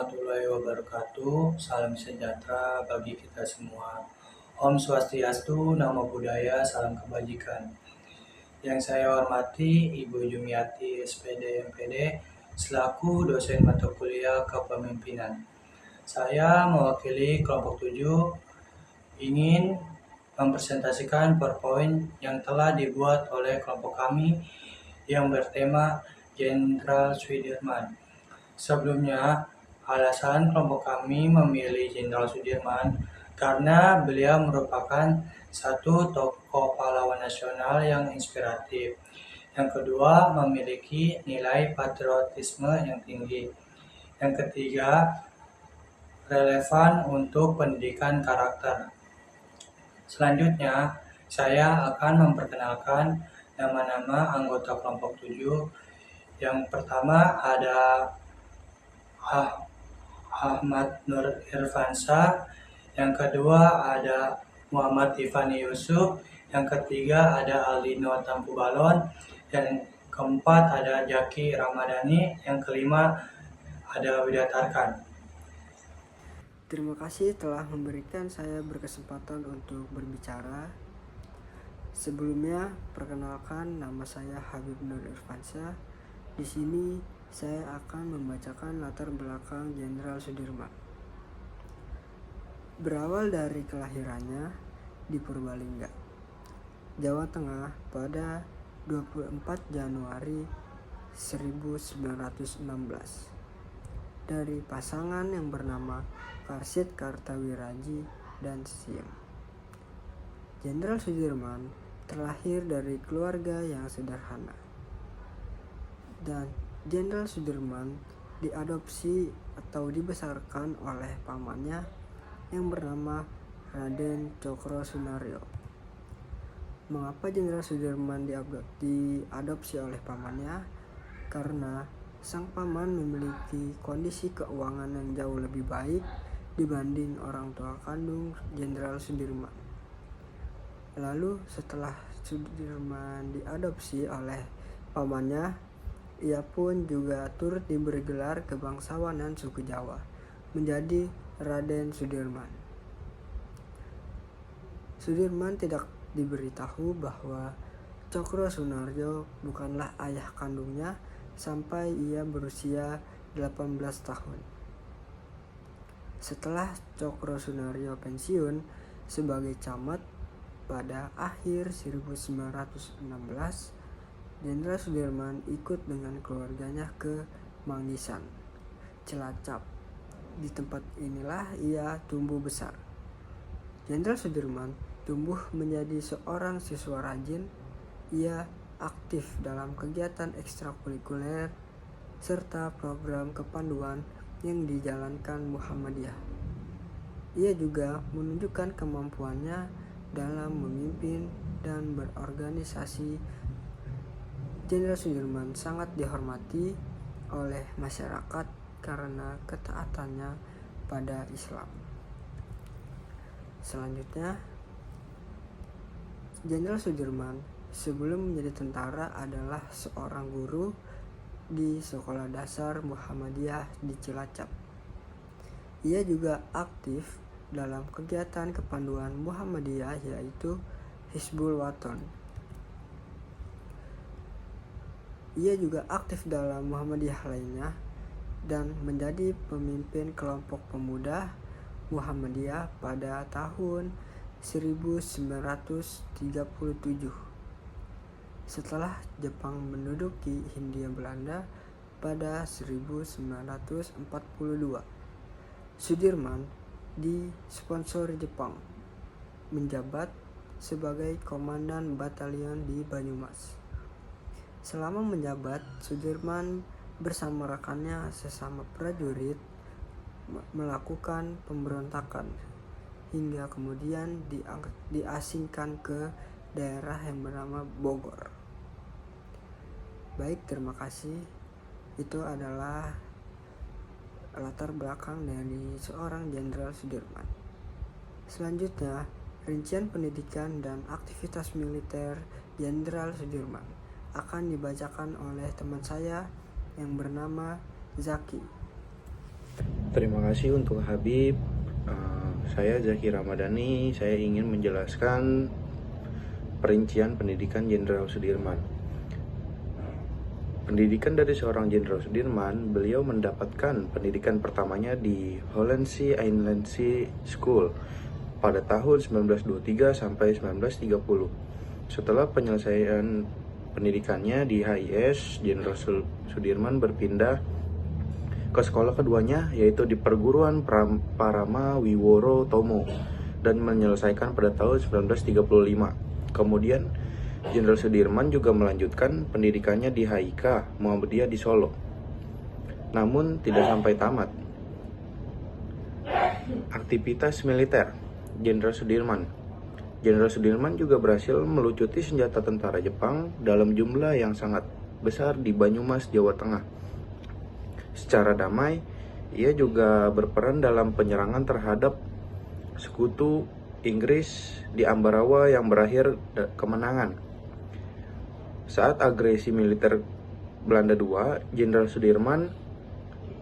warahmatullahi wabarakatuh. Salam sejahtera bagi kita semua. Om Swastiastu, Namo Buddhaya, salam kebajikan. Yang saya hormati Ibu Jumiati SPD MPD selaku dosen mata kuliah kepemimpinan. Saya mewakili kelompok 7 ingin mempresentasikan PowerPoint yang telah dibuat oleh kelompok kami yang bertema Jenderal Sudirman. Sebelumnya, alasan kelompok kami memilih Jenderal Sudirman karena beliau merupakan satu tokoh pahlawan nasional yang inspiratif. Yang kedua, memiliki nilai patriotisme yang tinggi. Yang ketiga, relevan untuk pendidikan karakter. Selanjutnya, saya akan memperkenalkan nama-nama anggota kelompok 7. Yang pertama ada Ahmad Nur Irfansyah, yang kedua ada Muhammad Tifani Yusuf, yang ketiga ada Aldino Tampu Balon, yang keempat ada Jaki Ramadhani, yang kelima ada Widatarkan. Terima kasih telah memberikan saya berkesempatan untuk berbicara. Sebelumnya, perkenalkan nama saya Habib Nur Irfansyah. Di sini saya akan membacakan latar belakang Jenderal Sudirman. Berawal dari kelahirannya di Purbalingga, Jawa Tengah pada 24 Januari 1916 dari pasangan yang bernama Karsid Kartawiraji dan Siem. Jenderal Sudirman terlahir dari keluarga yang sederhana, dan Jenderal Sudirman diadopsi atau dibesarkan oleh pamannya yang bernama Raden Cokro Sunaryo. Mengapa Jenderal Sudirman diadopsi oleh pamannya? Karena sang paman memiliki kondisi keuangan yang jauh lebih baik dibanding orang tua kandung Jenderal Sudirman. Lalu setelah Sudirman diadopsi oleh pamannya, ia pun juga turut diberi gelar kebangsawanan suku Jawa menjadi Raden Sudirman. Sudirman tidak diberitahu bahwa Cokro Sunaryo bukanlah ayah kandungnya sampai ia berusia 18 tahun. Setelah Cokro Sunaryo pensiun sebagai camat pada akhir 1916, Jenderal Sudirman ikut dengan keluarganya ke Mangisan, Cilacap. Di tempat inilah ia tumbuh besar. Jenderal Sudirman tumbuh menjadi seorang siswa rajin. Ia aktif dalam kegiatan ekstrakurikuler serta program kepanduan yang dijalankan Muhammadiyah. Ia juga menunjukkan kemampuannya dalam memimpin dan berorganisasi. Jenderal Sudirman sangat dihormati oleh masyarakat karena ketaatannya pada Islam. Selanjutnya, Jenderal Sudirman sebelum menjadi tentara adalah seorang guru di Sekolah Dasar Muhammadiyah di Cilacap. Ia juga aktif dalam kegiatan kepanduan Muhammadiyah yaitu Hizbul Waton. Ia juga aktif dalam Muhammadiyah lainnya dan menjadi pemimpin kelompok pemuda Muhammadiyah pada tahun 1937. Setelah Jepang menduduki Hindia Belanda pada 1942, Sudirman disponsori Jepang menjabat sebagai komandan batalion di Banyumas. Selama menjabat, Sudirman bersama rekannya sesama prajurit melakukan pemberontakan hingga kemudian diasingkan ke daerah yang bernama Bogor. Baik, terima kasih. Itu adalah latar belakang dari seorang Jenderal Sudirman. Selanjutnya, rincian pendidikan dan aktivitas militer Jenderal Sudirman akan dibacakan oleh teman saya yang bernama Zaki. Terima kasih untuk Habib. Saya Zaki Ramadhani. Saya ingin menjelaskan perincian pendidikan Jenderal Sudirman. Pendidikan dari seorang Jenderal Sudirman, beliau mendapatkan pendidikan pertamanya di Hollandse Eindlandse School pada tahun 1923 sampai 1930. Setelah penyelesaian pendidikannya di HIS, Jenderal Sudirman berpindah ke sekolah keduanya, yaitu di Perguruan Parama Wiworo Tomo, dan menyelesaikan pada tahun 1935. Kemudian Jenderal Sudirman juga melanjutkan pendidikannya di HIK Muhammadiyah di Solo, namun tidak sampai tamat. Aktivitas militer Jenderal Sudirman. Jenderal Sudirman juga berhasil melucuti senjata tentara Jepang dalam jumlah yang sangat besar di Banyumas, Jawa Tengah. Secara damai, ia juga berperan dalam penyerangan terhadap sekutu Inggris di Ambarawa yang berakhir kemenangan. Saat agresi militer Belanda II, Jenderal Sudirman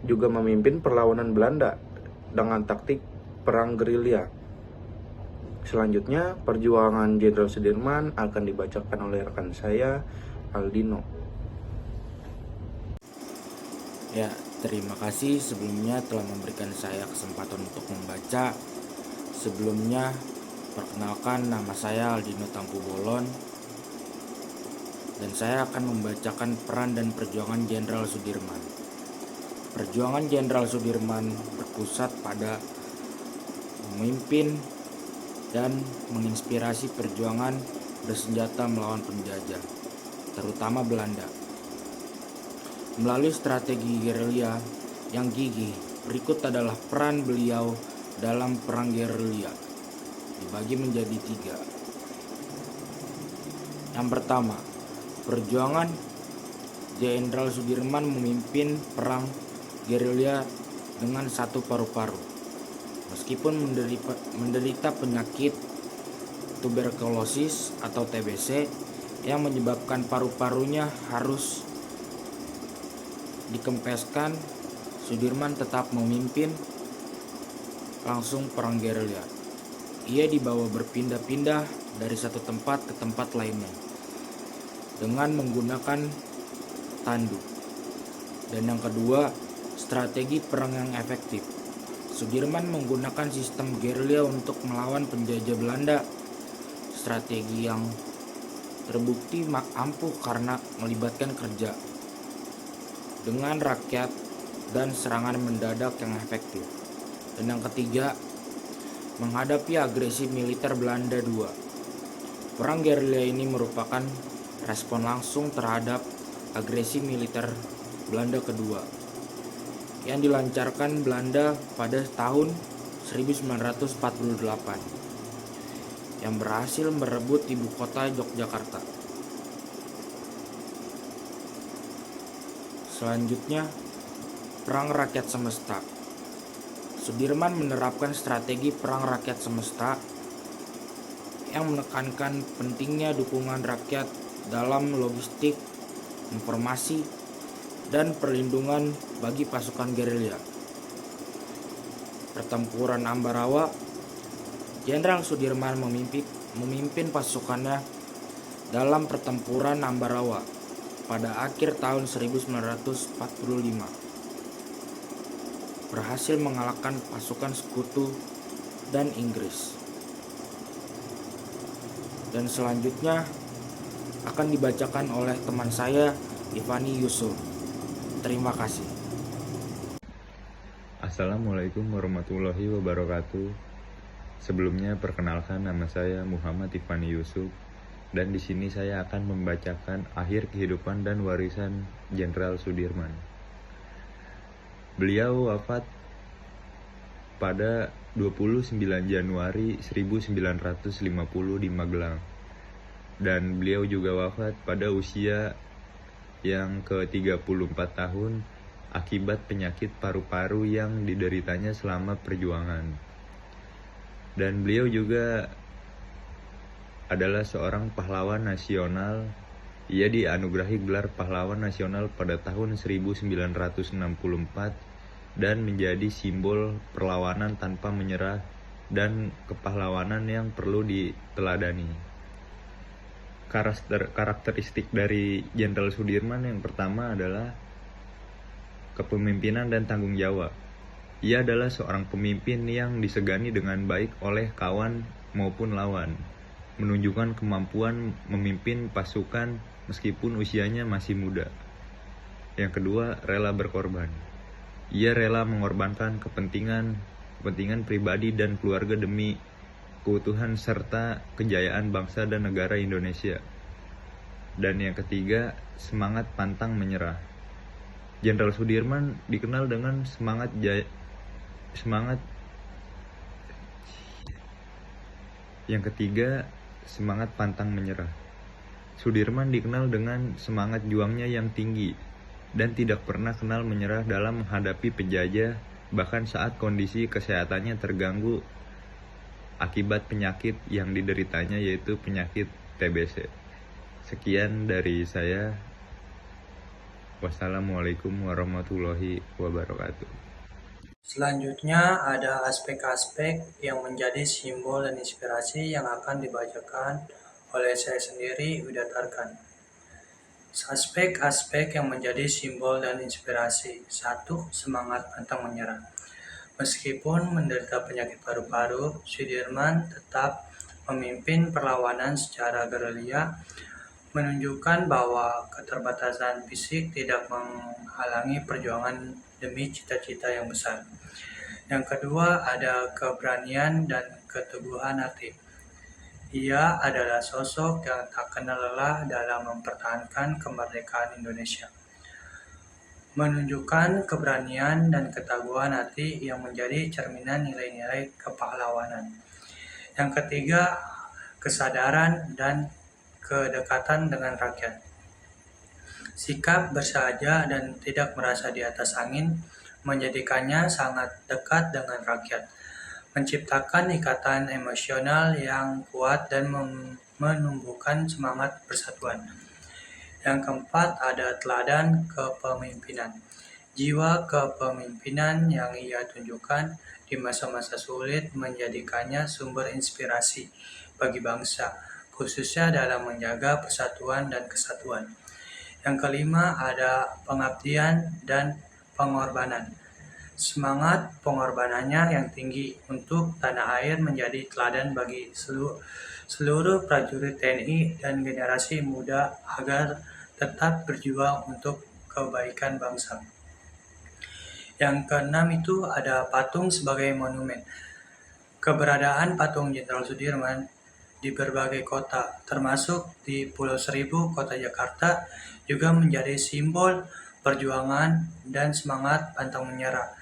juga memimpin perlawanan Belanda dengan taktik perang gerilya. Selanjutnya, perjuangan Jenderal Sudirman akan dibacakan oleh rekan saya, Aldino. Ya, terima kasih sebelumnya telah memberikan saya kesempatan untuk membaca. Sebelumnya, perkenalkan, nama saya Aldino Tampu Bolon, dan saya akan membacakan peran dan perjuangan Jenderal Sudirman. Perjuangan Jenderal Sudirman berpusat pada memimpin dan menginspirasi perjuangan bersenjata melawan penjajah, terutama Belanda. Melalui strategi gerilya yang gigih, berikut adalah peran beliau dalam perang gerilya, dibagi menjadi 3. Yang pertama, perjuangan Jenderal Sudirman memimpin perang gerilya dengan satu paru-paru. Meskipun menderita penyakit tuberkulosis atau TBC yang menyebabkan paru-parunya harus dikempeskan, Sudirman tetap memimpin langsung perang gerilya. Ia dibawa berpindah-pindah dari satu tempat ke tempat lainnya dengan menggunakan tandu. Dan yang kedua, strategi perang yang efektif. Sudirman menggunakan sistem gerilya untuk melawan penjajah Belanda. Strategi yang terbukti ampuh karena melibatkan kerja dengan rakyat dan serangan mendadak yang efektif. Dan yang ketiga, menghadapi agresi militer Belanda II. Perang gerilya ini merupakan respon langsung terhadap agresi militer Belanda kedua yang dilancarkan Belanda pada tahun 1948 yang berhasil merebut ibu kota Yogyakarta. Selanjutnya, perang rakyat semesta. Sudirman menerapkan strategi perang rakyat semesta yang menekankan pentingnya dukungan rakyat dalam logistik, informasi, dan perlindungan bagi pasukan gerilya. Pertempuran Ambarawa, Jenderal Sudirman memimpin pasukannya dalam pertempuran Ambarawa pada akhir tahun 1945. Berhasil mengalahkan pasukan sekutu dan Inggris. Dan selanjutnya akan dibacakan oleh teman saya, Ivani Yusuf. Terima kasih. Assalamualaikum warahmatullahi wabarakatuh. Sebelumnya perkenalkan, nama saya Muhammad Ivani Yusuf, dan di sini saya akan membacakan akhir kehidupan dan warisan Jenderal Sudirman. Beliau wafat pada 29 Januari 1950 di Magelang. Dan beliau juga wafat pada usia yang ke-34 tahun akibat penyakit paru-paru yang dideritanya selama perjuangan. Dan beliau juga adalah seorang pahlawan nasional. Ia dianugerahi gelar pahlawan nasional pada tahun 1964 dan menjadi simbol perlawanan tanpa menyerah dan kepahlawanan yang perlu diteladani. Karakteristik dari Jenderal Sudirman yang pertama adalah kepemimpinan dan tanggung jawab. Ia adalah seorang pemimpin yang disegani dengan baik oleh kawan maupun lawan, menunjukkan kemampuan memimpin pasukan meskipun usianya masih muda. Yang kedua, rela berkorban. Ia rela mengorbankan kepentingan pribadi dan keluarga demi keutuhan serta kejayaan bangsa dan negara Indonesia. Dan yang ketiga, semangat pantang menyerah. Jenderal Sudirman dikenal dengan semangat pantang menyerah. Sudirman dikenal dengan semangat juangnya yang tinggi dan tidak pernah kenal menyerah dalam menghadapi penjajah, bahkan saat kondisi kesehatannya terganggu akibat penyakit yang dideritanya, yaitu penyakit TBC. Sekian dari saya. Wassalamualaikum warahmatullahi wabarakatuh. Selanjutnya ada aspek-aspek yang menjadi simbol dan inspirasi yang akan dibacakan oleh saya sendiri, Widya Tarkan. Aspek-aspek yang menjadi simbol dan inspirasi. 1. Semangat pantang menyerah. Meskipun menderita penyakit paru-paru, Sudirman tetap memimpin perlawanan secara gerilya, menunjukkan bahwa keterbatasan fisik tidak menghalangi perjuangan demi cita-cita yang besar. Yang kedua ada keberanian dan keteguhan hati. Ia adalah sosok yang tak kenal lelah dalam mempertahankan kemerdekaan Indonesia, menunjukkan keberanian dan keteguhan hati yang menjadi cerminan nilai-nilai kepahlawanan. Yang ketiga, kesadaran dan kedekatan dengan rakyat. Sikap bersahaja dan tidak merasa di atas angin menjadikannya sangat dekat dengan rakyat, menciptakan ikatan emosional yang kuat dan menumbuhkan semangat persatuan. Yang keempat ada teladan kepemimpinan. Jiwa kepemimpinan yang ia tunjukkan di masa-masa sulit menjadikannya sumber inspirasi bagi bangsa, khususnya dalam menjaga persatuan dan kesatuan. Yang kelima ada pengabdian dan pengorbanan. Semangat pengorbanannya yang tinggi untuk tanah air menjadi teladan bagi seluruh prajurit TNI dan generasi muda agar tetap berjuang untuk kebaikan bangsa. Yang keenam itu ada patung sebagai monumen. Keberadaan patung Jenderal Sudirman di berbagai kota, termasuk di Pulau Seribu, Kota Jakarta, juga menjadi simbol perjuangan dan semangat pantang menyerah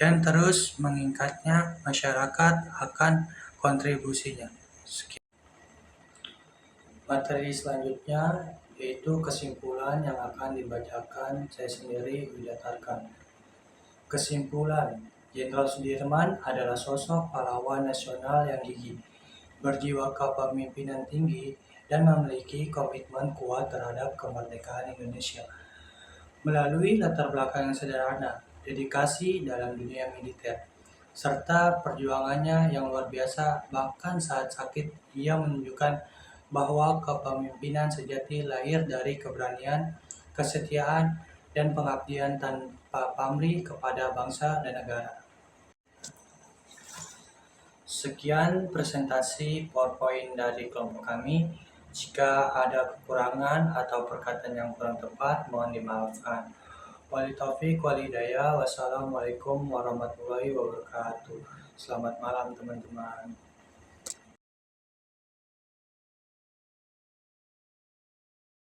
yang terus mengingatnya masyarakat akan kontribusinya. Materi selanjutnya yaitu kesimpulan yang akan dibacakan saya sendiri, Widya Tarkan. Kesimpulan, Jenderal Sudirman adalah sosok pahlawan nasional yang gigih, berjiwa kepemimpinan tinggi, dan memiliki komitmen kuat terhadap kemerdekaan Indonesia. Melalui latar belakang yang sederhana, dedikasi dalam dunia militer, serta perjuangannya yang luar biasa, bahkan saat sakit, ia menunjukkan bahwa kepemimpinan sejati lahir dari keberanian, kesetiaan, dan pengabdian tanpa pamrih kepada bangsa dan negara. Sekian presentasi PowerPoint dari kelompok kami. Jika ada kekurangan atau perkataan yang kurang tepat, mohon dimaafkan. Wali taufik wal hidayah. Wassalamualaikum warahmatullahi wabarakatuh. Selamat malam teman-teman.